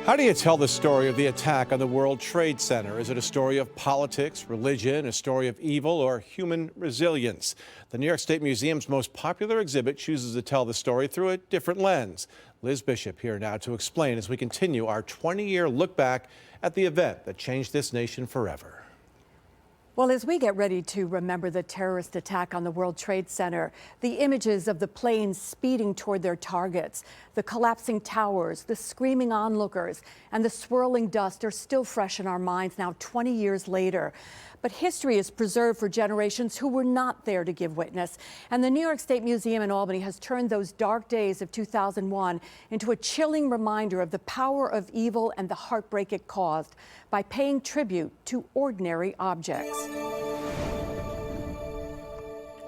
How do you tell the story of the attack on the World Trade Center? Is it a story of politics, religion, a story of evil, or human resilience? The New York State Museum's most popular exhibit chooses to tell the story through a different lens. Liz Bishop here now to explain as we continue our 20-year look back at the event that changed this nation forever. Well, as we get ready to remember the terrorist attack on the World Trade Center, the images of the planes speeding toward their targets, the collapsing towers, the screaming onlookers, and the swirling dust are still fresh in our minds now 20 years later. But history is preserved for generations who were not there to give witness. And the New York State Museum in Albany has turned those dark days of 2001 into a chilling reminder of the power of evil and the heartbreak it caused by paying tribute to ordinary objects.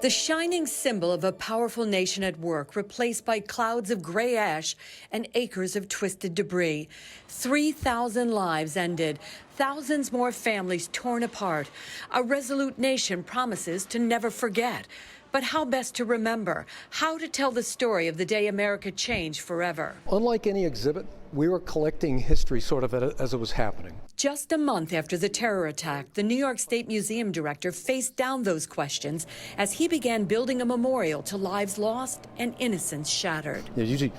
The shining symbol of a powerful nation at work, replaced by clouds of gray ash and acres of twisted debris. 3,000 lives ended, thousands more families torn apart. A resolute nation promises to never forget. But how best to remember? How to tell the story of the day America changed forever? Unlike any exhibit, we were collecting history sort of as it was happening. Just a month after the terror attack, the New York State Museum director faced down those questions as he began building a memorial to lives lost and innocence shattered. Usually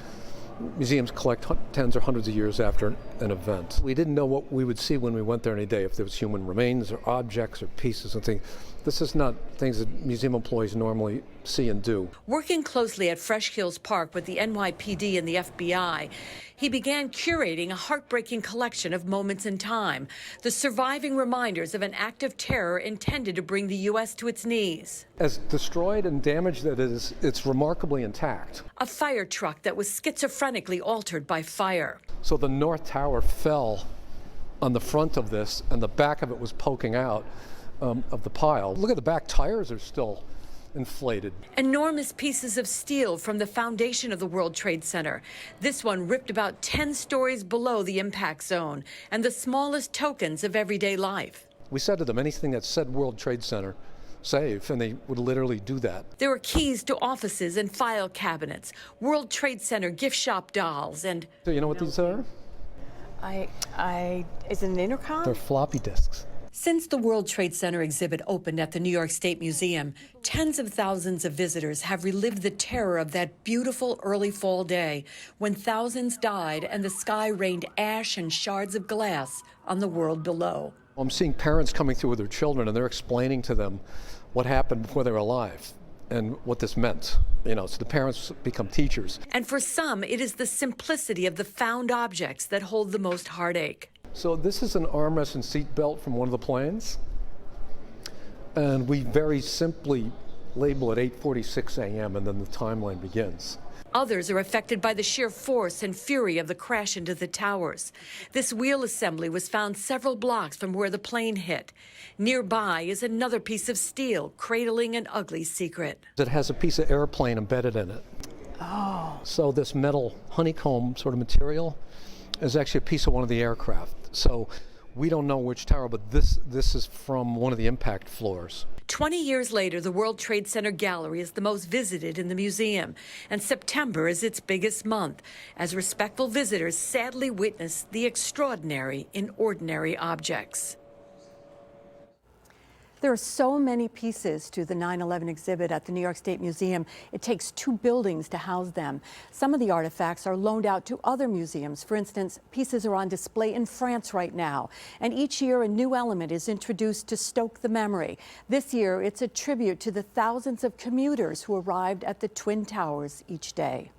museums collect tens or hundreds of years after an event. We didn't know what we would see when we went there any day, if there was human remains or objects or pieces and things. This is not things that museum employees normally see and do. Working closely at Fresh Hills Park with the NYPD and the FBI, he began curating a heartbreaking collection of moments in time, the surviving reminders of an act of terror intended to bring the U.S. to its knees. As destroyed and damaged that it is, it's remarkably intact. A fire truck that was schizophrenically altered by fire. So the North Tower fell on the front of this, and the back of it was poking out of the pile. Look at the back tires are still inflated. Enormous pieces of steel from the foundation of the World Trade Center. This one ripped about 10 stories below the impact zone, and the smallest tokens of everyday life. We said to them, anything that said World Trade Center, save, and they would literally do that. There were keys to offices and file cabinets, World Trade Center gift shop dolls, and... So you know what these are? Is it an intercom? They're floppy disks. Since the World Trade Center exhibit opened at the New York State Museum, tens of thousands of visitors have relived the terror of that beautiful early fall day when thousands died and the sky rained ash and shards of glass on the world below. I'm seeing parents coming through with their children, and they're explaining to them what happened before they were alive and what this meant. So the parents become teachers. And for some, it is the simplicity of the found objects that hold the most heartache. So this is an armrest and seat belt from one of the planes, and we very simply label it 8:46 a.m. and then the timeline begins. Others are affected by the sheer force and fury of the crash into the towers. This wheel assembly was found several blocks from where the plane hit. Nearby is another piece of steel cradling an ugly secret. It has a piece of airplane embedded in it. Oh. So this metal honeycomb sort of material is actually a piece of one of the aircraft. So we don't know which tower, but this is from one of the impact floors. 20 years later, the World Trade Center gallery is the most visited in the museum, and September is its biggest month, as respectful visitors sadly witness the extraordinary in ordinary objects. There are so many pieces to the 9/11 exhibit at the New York State Museum. It takes 2 buildings to house them. Some of the artifacts are loaned out to other museums. For instance, pieces are on display in France right now. And each year, a new element is introduced to stoke the memory. This year, it's a tribute to the thousands of commuters who arrived at the Twin Towers each day.